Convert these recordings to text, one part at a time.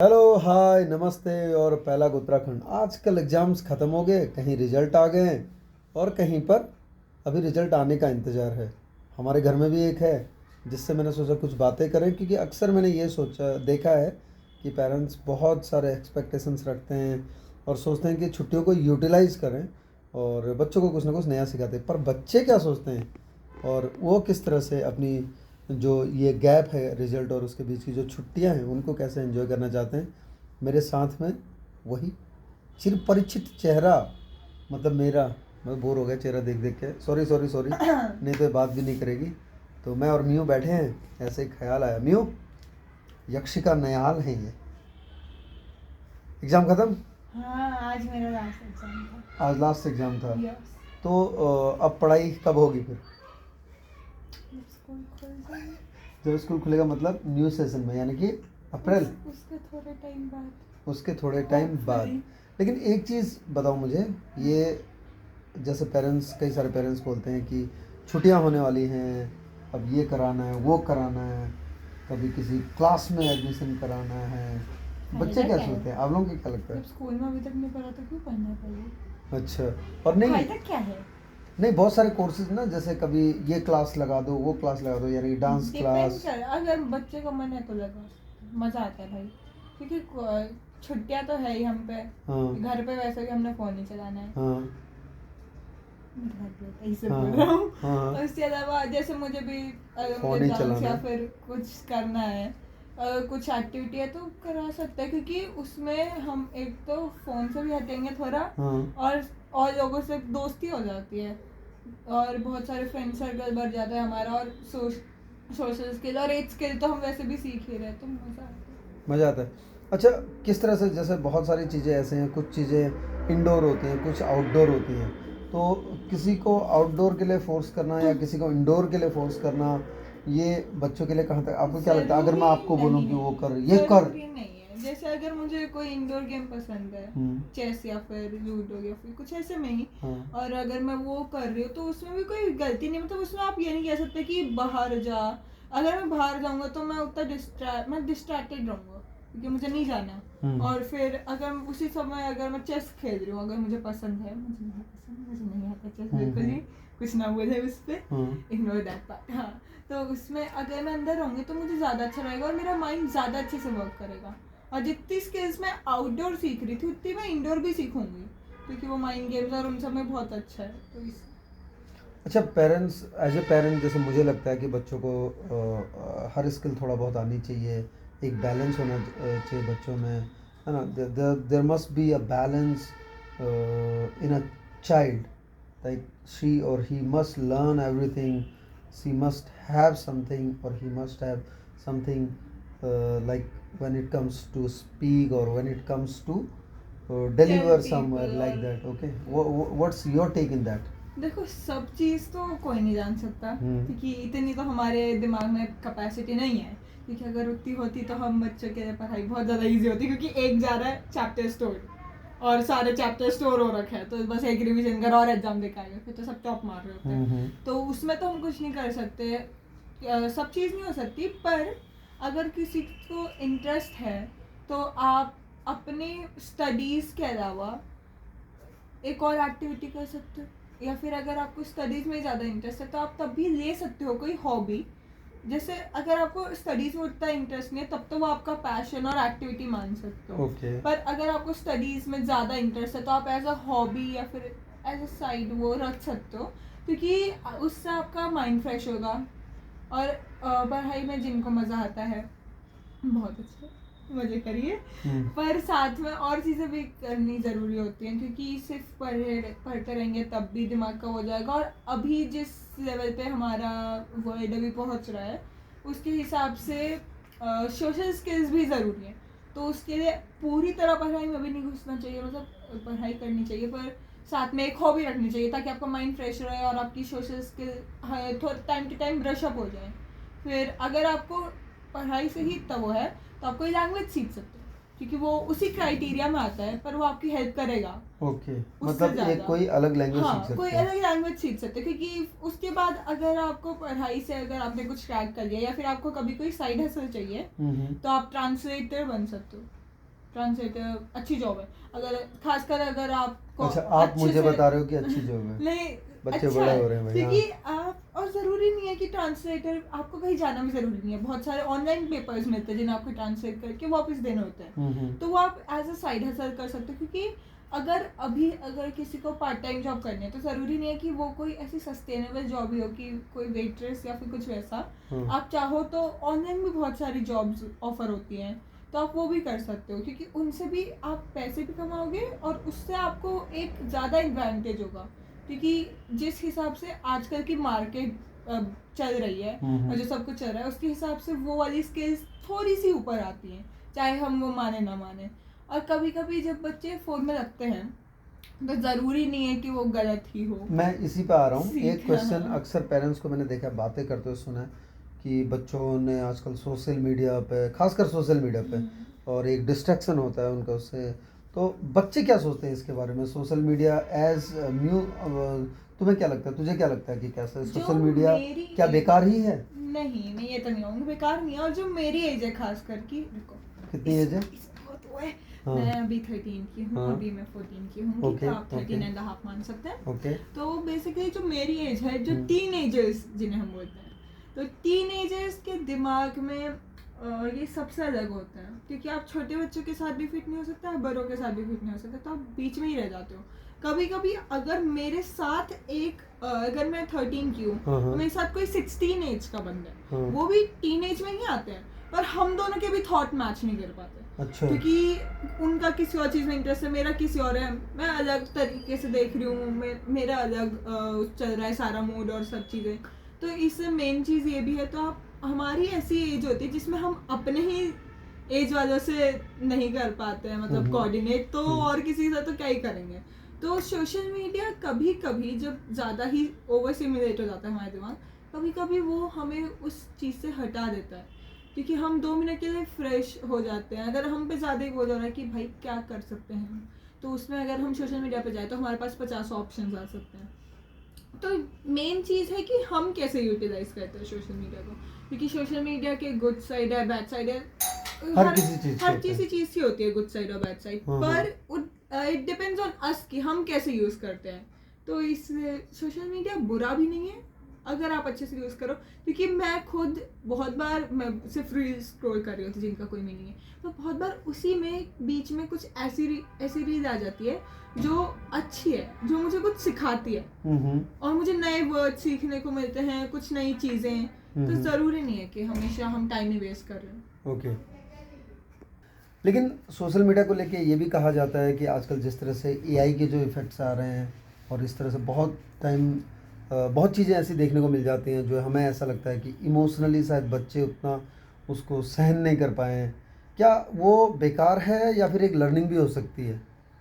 Hello hi नमस्ते और पहला उत्तराखंड। आजकल एग्ज़ाम्स ख़त्म हो गए, कहीं रिजल्ट आ गए हैं और कहीं पर अभी रिजल्ट आने का इंतज़ार है। हमारे घर में भी एक है जिससे मैंने सोचा कुछ बातें करें, क्योंकि अक्सर मैंने ये सोचा देखा है कि पेरेंट्स बहुत सारे एक्सपेक्टेशंस रखते हैं और सोचते हैं कि छुट्टियों को यूटिलाइज़ करें और बच्चों को कुछ ना कुछ नया सिखाते हैं। पर बच्चे क्या सोचते हैं और वो किस तरह से अपनी जो ये गैप है रिजल्ट और उसके बीच की जो छुट्टियां हैं उनको कैसे एंजॉय करना चाहते हैं। मेरे साथ में वही चिरपरिचित चेहरा, मतलब मेरा, मैं बोर हो गया चेहरा देख देख के, सॉरी सॉरी सॉरी, नहीं तो ये बात भी नहीं करेगी। तो मैं और मियू बैठे हैं, ऐसे ही ख्याल आया। मियू, यक्षिका नयाल है ये। एग्ज़ाम ख़त्म? हाँ, आज मेरा लास्ट एग्जाम था। आज लास्ट एग्ज़ाम था। यस। तो अब पढ़ाई कब होगी फिर? स्कूल खुल जाए जब स्कूल खुलेगा, मतलब न्यू सेशन में, यानी कि अप्रैल। उसके थोड़े टाइम बाद। उसके थोड़े टाइम बाद। लेकिन एक चीज़ बताओ मुझे, ये जैसे पेरेंट्स, कई सारे पेरेंट्स बोलते हैं कि छुट्टियां होने वाली हैं, अब ये कराना है वो कराना है, कभी किसी क्लास में एडमिशन कराना है। बच्चे क्या सोचते हैं? आप लोगों को क्या लगता है? जब स्कूल में अभी तक नहीं पढ़ा तो क्यों पढ़ना पड़ेगा? अच्छा। और नहीं फायदा क्या है? नहीं, बहुत सारे कोर्सेज ना, जैसे कभी ये क्लास लगा दो, वो क्लास लगा दो, यानी डांस डिपेंड क्लास। कर, अगर बच्चे का मन है तो लगा, मजा आता है भाई, क्योंकि छुट्टियां तो है ही हम पे। हाँ घर पे वैसे भी हमने फोन नहीं चलाना है। हाँ ऐसे हाँ बोल रहा हूँ। हाँ। उसके अलावा जैसे मुझे भी अगर फोन मुझे ही डांस चलाना या है। फिर कुछ करना है, अगर कुछ एक्टिविटी है तो करा सकते हैं, क्योंकि उसमें हम एक तो फ़ोन से भी हटेंगे थोड़ा, हाँ और लोगों से दोस्ती हो जाती है और बहुत सारे फ्रेंड सर्कल बढ़ जाता है हमारा, और सोशल स्किल और एज स्किल तो हम वैसे भी सीख ही रहे हैं, तो मज़ा आता है। मज़ा आता है। अच्छा, किस तरह से, जैसे बहुत सारी चीज़ें ऐसे हैं, कुछ चीज़ें इंडोर होती हैं, कुछ आउटडोर होती हैं, तो किसी को आउटडोर के लिए फोर्स करना या किसी को इंडोर के लिए फोर्स करना, ये बच्चों के लिए कहाँ तक, आपको क्या लगता है? अगर मैं आपको बोलूँ कि वो कर, ये कर। जरूरी नहीं है। जैसे अगर मुझे कोई इंडोर गेम पसंद है, चेस या फिर लूडो या फिर कुछ ऐसे में ही, हाँ और अगर मैं वो कर रही हूँ तो उसमें भी कोई गलती नहीं, मतलब उसमें आप ये नहीं कह सकते कि बाहर जा। अगर मैं बाहर जाऊंगा तो मैं उतना मैं डिस्ट्रैक्टेड रहूंगा, क्योंकि मुझे नहीं जाना। और फिर अगर उसी समय अगर मैं चेस खेल रही हूँ, अगर मुझे पसंद है, मुझे नहीं आता चेस बिल्कुल ही, कुछ ना बोले उस पर, इग्नोर दैट पार्ट। हाँ, तो उसमें अगर मैं अंदर रहूँगी तो मुझे ज़्यादा अच्छा रहेगा और मेरा माइंड ज़्यादा अच्छे से वर्क करेगा। और जितनी स्किल्स मैं आउटडोर सीख रही थी उतनी मैं इंडोर भी सीखूंगी, क्योंकि वो माइंड गेम्स और उन सब में बहुत अच्छा है, तो इस। अच्छा, पेरेंट्स, एज ए पेरेंट, जैसे मुझे लगता है कि बच्चों को हर स्किल थोड़ा बहुत आनी चाहिए, एक बैलेंस होना चाहिए बच्चों में, है ना। There must be a balance in a child, like she or he must learn everything, she must have something or he must have something, like when it comes to speak or when it comes to deliver somewhere like that. Okay, what's your take in that? देखो, सब चीज़ तो कोई नहीं जान सकता, क्योंकि इतनी तो हमारे दिमाग में कैपेसिटी नहीं है, क्योंकि अगर उतनी होती तो हम बच्चों के लिए पढ़ाई बहुत ज़्यादा इजी होती, क्योंकि एक जा रहा है चैप्टर स्टोर और सारे चैप्टर स्टोर हो रखे हैं, तो बस एक रिवीजन कर और एग्जाम देकर आएगा, फिर तो सब टॉप मार रहे होते हैं। तो उसमें तो हम कुछ नहीं कर सकते, सब चीज़ नहीं हो सकती। पर अगर किसी को इंटरेस्ट है तो आप अपने स्टडीज़ के अलावा एक और एक्टिविटी कर सकते हो, या फिर अगर आपको स्टडीज़ में ज़्यादा इंटरेस्ट है तो आप तब भी ले सकते हो कोई हॉबी। जैसे अगर आपको स्टडीज़ में उतना इंटरेस्ट नहीं है तब तो वो आपका पैशन और एक्टिविटी मान सकते हो। पर अगर आपको स्टडीज़ में ज़्यादा इंटरेस्ट है तो आप एज अ हॉबी या फिर एज अ साइड वो रख सकते हो, क्योंकि उससे आपका माइंड फ्रेश होगा। और पढ़ाई में जिनको मज़ा आता है बहुत अच्छा, मजे करिए, पर साथ में और चीज़ें भी करनी ज़रूरी होती हैं, क्योंकि सिर्फ पढ़ते रहेंगे तब भी दिमाग का हो जाएगा। और अभी जिस लेवल पे हमारा वर्ल्ड अभी पहुंच रहा है उसके हिसाब से सोशल स्किल्स भी ज़रूरी है, तो उसके लिए पूरी तरह पढ़ाई में भी नहीं घुसना चाहिए, मतलब पढ़ाई करनी चाहिए पर साथ में एक हॉबी रखनी चाहिए, ताकि आपका माइंड फ्रेश रहे और आपकी social skill time to time brush up हो जाए। फिर अगर आपको पढ़ाई से ही इतना वो है तो आप कोई लैंग्वेज सीख सकते हो, क्योंकि वो उसी क्राइटेरिया में आता है, पर वो आपकी हेल्प करेगा। ओके, मतलब एक कोई अलग लैंग्वेज सीख सकते हैं। कोई अलग लैंग्वेज सीख सकते हैं, क्योंकि उसके बाद अगर आपको पढ़ाई से अगर आपने कुछ क्रैक कर लिया या फिर आपको कभी कोई साइड हसल चाहिए तो आप ट्रांसलेटर बन सकते हो। ट्रांसलेटर अच्छी जॉब है, अगर खासकर अगर आपको अच्छा, आप अच्छे मुझे से बता रहे हो कि अच्छी जॉब है। नहीं, बच्चे अच्छा बड़े है, हो रहे हैं भाई। क्योंकि हाँ। आप, और ज़रूरी नहीं है कि ट्रांसलेटर आपको कहीं जाना भी ज़रूरी नहीं है, बहुत सारे ऑनलाइन पेपर्स मिलते हैं जिन्हें आपको ट्रांसलेट करके वापस देने होते हैं, तो वो आप एज अ साइड हसल कर सकते हो। क्योंकि अगर किसी को पार्ट टाइम जॉब करनी है तो ज़रूरी नहीं है कि वो कोई ऐसी सस्टेनेबल जॉब ही हो कि कोई वेट्रेस या फिर कुछ वैसा। आप चाहो तो ऑनलाइन भी बहुत सारी जॉब्स ऑफर होती हैं, तो आप वो भी कर सकते हो, क्योंकि उनसे भी आप पैसे भी कमाओगे और उससे आपको एक ज़्यादा एडवांटेज होगा। क्योंकि जिस हिसाब से आजकल की मार्केट चल रही है और जो सब कुछ चल रहा है उसके हिसाब से वो वाली स्किल्स थोड़ी सी ऊपर आती हैं, चाहे हम वो माने ना माने। और कभी कभी जब बच्चे फ़ोन में रखते हैं तो ज़रूरी नहीं है कि वो गलत ही हो। मैं इसी पे आ रहा हूँ। एक सीखना, क्वेश्चन हाँ। अक्सर पेरेंट्स को मैंने देखा, बातें करते हुए सुना है कि बच्चों ने आजकल सोशल मीडिया पे, खासकर सोशल मीडिया पे, और एक डिस्ट्रैक्शन होता है उनका उससे, तो बच्चे क्या सोचते हैं इसके बारे में? सोशल मीडिया एज न्यू, तुम्हें क्या लगता है, तुझे क्या लगता है कि कैसा सोशल मीडिया क्या बेकार ही है? नहीं नहीं, ये तो नहीं कहूँगी बेकार नहीं है। और जो मेरी एज है खासकर की, कितनी एज है? हाँ। मैं अभी 13 की हूँ, हाँ। अभी मैं 14 की हूँ, तो आप 13.5 मान सकते हैं। ओके। तो बेसिकली जो मेरी एज है, जो टीनेजर्स जिन्हें हम बोलते हैं, तो टीनेजर्स के दिमाग में ये सबसे अलग होता है, क्योंकि आप छोटे बच्चों के साथ भी फिट नहीं हो सकते, आप बड़ों के साथ भी फिट नहीं हो सकते, तो आप बीच में ही रह जाते हो। कभी कभी अगर मेरे साथ अगर मैं 13 की हूँ तो मेरे साथ कोई 16 एज का बंदा है, वो भी टीनेज में ही आते हैं, पर हम दोनों के भी थॉट मैच नहीं कर पाते। अच्छा। क्योंकि उनका किसी और चीज़ में इंटरेस्ट है, मेरा किसी और है, मैं अलग तरीके से देख रही हूँ, मेरा अलग चल रहा है सारा मूड और सब चीज़ें। तो इससे मेन चीज़ ये भी है, तो आप, हमारी ऐसी एज होती है जिसमें हम अपने ही एज वालों से नहीं कर पाते हैं, मतलब कोऑर्डिनेट, तो और किसी से तो क्या ही करेंगे। तो सोशल मीडिया कभी कभी जब ज़्यादा ही ओवर स्टिमुलेट हो जाता है हमारे दिमाग, कभी कभी वो हमें उस चीज़ से हटा देता है, क्योंकि हम 2 मिनट के लिए फ्रेश हो जाते हैं। अगर हम पे ज़्यादा ही बोल हो रहा है कि भाई क्या कर सकते हैं, तो उसमें अगर हम सोशल मीडिया पे जाए तो हमारे पास 50 ऑप्शंस आ सकते हैं। तो मेन चीज़ है कि हम कैसे यूटिलाइज करते हैं सोशल मीडिया को, क्योंकि सोशल मीडिया के गुड साइड है, बैड साइड है, हर चीज़ की होती है गुड साइड और बैड साइड, पर इट डिपेंड्स ऑन अस कि हम कैसे यूज़ करते हैं। तो इस सोशल मीडिया बुरा भी नहीं है अगर आप अच्छे से यूज़ करो, क्योंकि मैं खुद बहुत बार, मैं सिर्फ रील्स स्क्रॉल कर रही होती जिनका कोई मीनिंग है, तो बहुत बार उसी में बीच में कुछ ऐसी रील आ जाती है जो अच्छी है, जो मुझे कुछ सिखाती है, और मुझे नए वर्ड सीखने को मिलते हैं, कुछ नई चीज़ें। तो ज़रूरी नहीं है कि हमेशा हम टाइम ही वेस्ट कर रहे हैं। ओके। लेकिन सोशल मीडिया को लेके ये भी कहा जाता है कि आजकल जिस तरह से एआई के जो इफ़ेक्ट्स आ रहे हैं, और इस तरह से बहुत चीज़ें ऐसी देखने को मिल जाती हैं जो हमें ऐसा लगता है कि इमोशनली शायद बच्चे उतना उसको सहन नहीं कर पाए हैं। क्या वो बेकार है या फिर एक लर्निंग भी हो सकती है?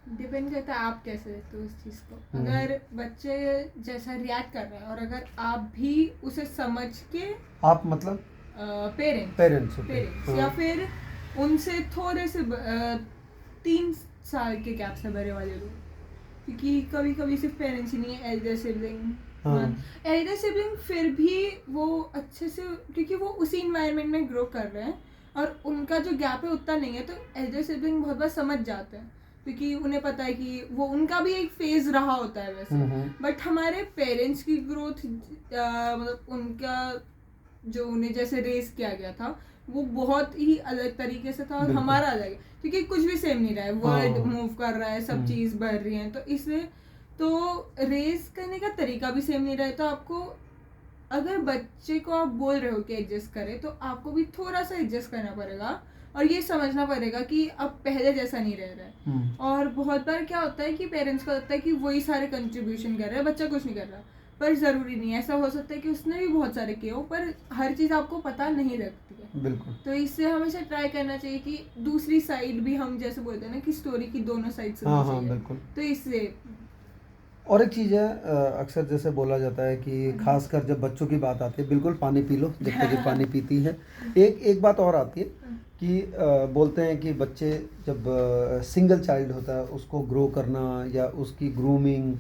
डिपेंड करता है आप कैसे देखते हो उस चीज़ को। अगर बच्चे जैसा रिएक्ट कर रहे हैं और अगर आप भी उसे समझ के, आप मतलब पेरेंट्स या फिर उनसे थोड़े से 3 साल के गैप से बड़े वाले लोग, क्योंकि कभी कभी सिर्फ पेरेंट्स ही नहीं है, एल्डर सिबलिंग फिर भी वो अच्छे से, क्योंकि वो उसी इन्वायरमेंट में ग्रो कर रहे हैं और उनका जो गैप है उतना नहीं है, तो एल्डर सिबलिंग बहुत बार समझ जाते हैं, क्योंकि उन्हें पता है कि वो उनका भी एक फेज रहा होता है वैसे। बट हमारे पेरेंट्स की ग्रोथ, मतलब उनका जो उन्हें जैसे रेस किया गया था वो बहुत ही अलग तरीके से था, और हमारा अलग है, क्योंकि कुछ भी सेम नहीं रहा है, वर्ल्ड मूव कर रहा है, सब चीज़ बढ़ रही है, तो इसलिए तो रेस करने का तरीका भी सेम नहीं रहा है। तो आपको, अगर बच्चे को आप बोल रहे हो कि एडजस्ट करे, तो आपको भी थोड़ा सा एडजस्ट करना पड़ेगा और ये समझना पड़ेगा कि अब पहले जैसा नहीं रह रहा है। और बहुत बार क्या होता है कि पेरेंट्स को लगता है कि वही सारे कंट्रीब्यूशन कर रहा है, बच्चा कुछ नहीं कर रहा, पर ज़रूरी नहीं है। ऐसा हो सकता है कि उसने भी बहुत सारे किए हो, पर हर चीज़ आपको पता नहीं लगती है। बिल्कुल। तो इससे हमेशा ट्राई करना चाहिए कि दूसरी साइड भी, हम जैसे बोलते हैं ना कि स्टोरी की दोनों साइड सुननी चाहिए। बिल्कुल। तो इससे और एक चीज़ है, अक्सर जैसे बोला जाता है कि खासकर जब बच्चों की बात आती है, बिल्कुल पानी पी लो जब तक ये पानी पीती है। एक बात और आती है कि बोलते हैं कि बच्चे जब सिंगल चाइल्ड होता है उसको ग्रो करना, या उसकी ग्रूमिंग,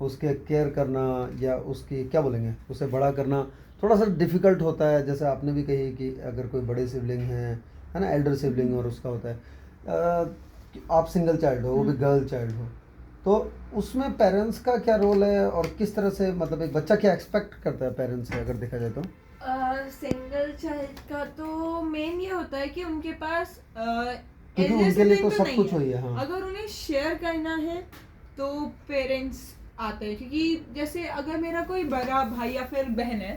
उसके केयर करना, या उसकी क्या बोलेंगे, उसे बड़ा करना थोड़ा सा डिफ़िकल्ट होता है। जैसे आपने भी कही कि अगर कोई बड़े सिबलिंग हैं, है ना, एल्डर सिबलिंग, और उसका होता है कि आप सिंगल चाइल्ड हो, वो भी गर्ल चाइल्ड हो, तो उसमें पेरेंट्स का क्या रोल है और किस तरह से, मतलब एक बच्चा क्या एक्सपेक्ट करता है पेरेंट्स से अगर देखा जाए तो? सिंगल चाइल्ड का तो मेन ये होता है कि उनके पास क्योंकि elder उनके लिए तो sibling सब नहीं कुछ वही है, हाँ। अगर उन्हें शेयर करना है तो पेरेंट्स आते हैं, क्योंकि जैसे अगर मेरा कोई बड़ा भाई या फिर बहन है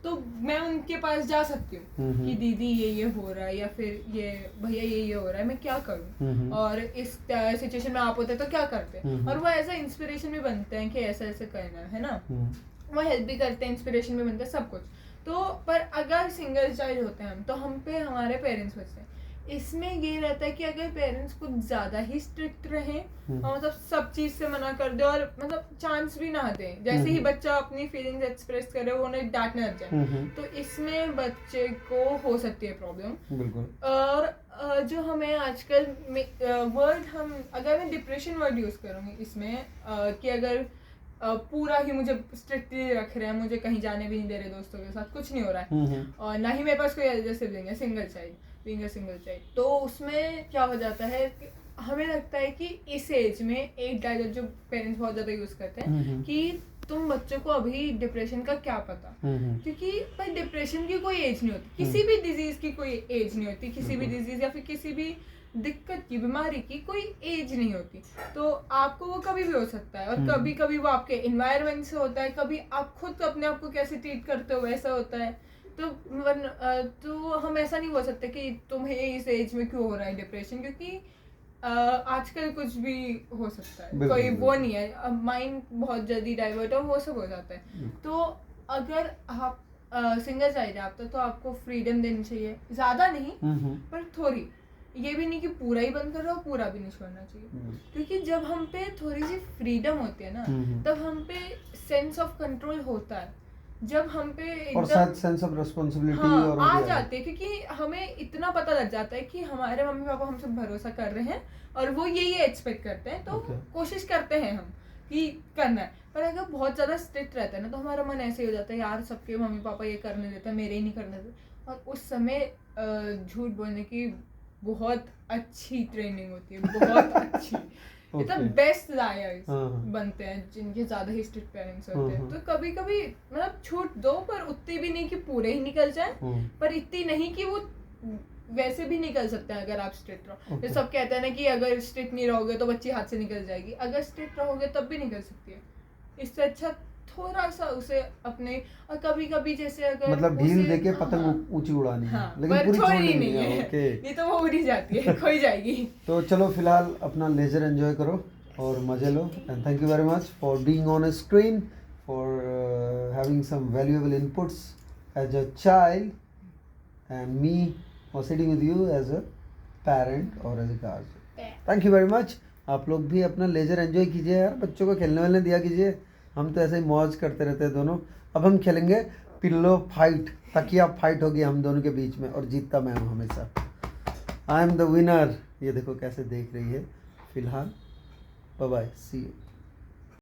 तो मैं उनके पास जा सकती हूँ कि दीदी ये हो रहा है, या फिर ये भैया ये हो रहा है, मैं क्या करूँ, और इस सिचुएशन में आप होते हैं तो क्या करते हैं, और वो ऐसा इंस्पिरेशन भी बनते हैं कि ऐसा ऐसे करना है ना, वो हेल्प भी करते हैं, इंस्पिरेशन भी बनते हैं, सब कुछ। तो पर अगर सिंगल चाइल्ड होते हैं हम, तो हम पे हमारे पेरेंट्स बचते हैं। इसमें ये रहता है कि अगर पेरेंट्स कुछ ज़्यादा ही स्ट्रिक्ट रहे और मतलब सब चीज़ से मना कर दे और मतलब चांस भी ना दें, जैसे ही बच्चा अपनी फीलिंग्स एक्सप्रेस करे वो उन्हें डांटने लग जाए, तो इसमें बच्चे को हो सकती है प्रॉब्लम। बिल्कुल। और जो हमें आजकल वर्ड, हम अगर मैं डिप्रेशन वर्ड यूज़ करूँगी इसमें कि अगर पूरा ही मुझे स्ट्रिक्टली रख रहे हैं, मुझे कहीं जाने भी नहीं दे रहे दोस्तों के साथ, कुछ नहीं हो रहा है, और ना ही मेरे पास कोई एल्डर सिबलिंग है, single child, being a single child, तो उसमें क्या हो जाता है कि हमें लगता है कि इस एज में एक डायलॉग जो पेरेंट्स बहुत ज़्यादा यूज़ करते हैं कि तुम बच्चों को अभी डिप्रेशन का क्या पता, क्योंकि भाई डिप्रेशन की कोई एज नहीं होती, किसी भी डिजीज़ की कोई एज नहीं होती, किसी भी डिजीज़ या फिर किसी भी दिक्कत की, बीमारी की कोई एज नहीं होती, तो आपको वो कभी भी हो सकता है, और कभी कभी वो आपके इन्वायरमेंट से होता है, कभी आप खुद अपने आप को कैसे ट्रीट करते हो वैसा होता है, तो हम ऐसा नहीं बोल सकते कि तुम्हें इस एज में क्यों हो रहा है डिप्रेशन, क्योंकि आजकल कुछ भी हो सकता है, कोई वो नहीं है, माइंड बहुत जल्दी डाइवर्ट हो, वो सब हो जाता है। तो अगर आप सिंगल चाइल्ड आप तो आपको फ्रीडम देनी चाहिए, ज़्यादा नहीं पर थोड़ी, ये भी नहीं कि पूरा ही बंद कर रहा हो, पूरा भी नहीं छोड़ना चाहिए, क्योंकि जब हम पे थोड़ी सी फ्रीडम होती है ना, तब हम पे सेंस ऑफ कंट्रोल होता है, जब हम पे और शायद सेंस ऑफ रिस्पांसिबिलिटी और आ जाते हैं, क्योंकि हमें इतना पता लग जाता है कि हमारे मम्मी पापा हमसे भरोसा कर रहे हैं और वो यही एक्सपेक्ट करते हैं, तो कोशिश करते हैं हम कि करना है। पर अगर बहुत ज़्यादा स्ट्रिक्ट रहता है ना, तो हमारा मन ऐसे ही हो जाता है, यार सबके मम्मी पापा ये करने देते हैं, मेरे ही नहीं करने देते, और उस समय झूठ बोलने की बहुत अच्छी ट्रेनिंग होती है, बहुत अच्छी बेस्ट लायर्स बनते हैं जिनके ज्यादा ही स्ट्रिक्ट पेरेंट्स होते हैं, तो कभी कभी मतलब छूट दो, पर उतनी भी नहीं कि पूरे ही निकल जाए, पर इतनी नहीं कि वो वैसे भी निकल सकते हैं अगर आप स्ट्रिक्ट रहो। तो सब कहते हैं ना कि अगर स्ट्रिक्ट नहीं रहोगे तो बच्ची हाथ से निकल जाएगी, अगर स्ट्रिक्ट रहोगे तब भी निकल सकती है, इससे अच्छा थोड़ा सा उसे अपने, और कभी कभी जैसे अगर मतलब ढील देके पतंग ऊंची उड़ानी है, लेकिन पूरी छोड़नी नहीं है, नहीं तो वो उड़ी जाती है, खोई जाएगी। तो चलो फिलहाल अपना लेजर एंजॉय करो और मजे लो, and thank you very much for being on a screen, for having some valuable inputs as a child, and me for sitting with you as a parent और as a guardian. Thank you very much. आप लोग भी अपना laser enjoy कीजिए यार, बच्चों को खेलने वालने दिया कीजिए, हम तो ऐसे ही मौज करते रहते हैं दोनों। अब हम खेलेंगे पिल्लो फाइट, तकिया फाइट होगी हम दोनों के बीच में, और जीतता मैं हूँ हमेशा, आई एम द विनर। ये देखो कैसे देख रही है। फिलहाल बाय बाय, सी यू।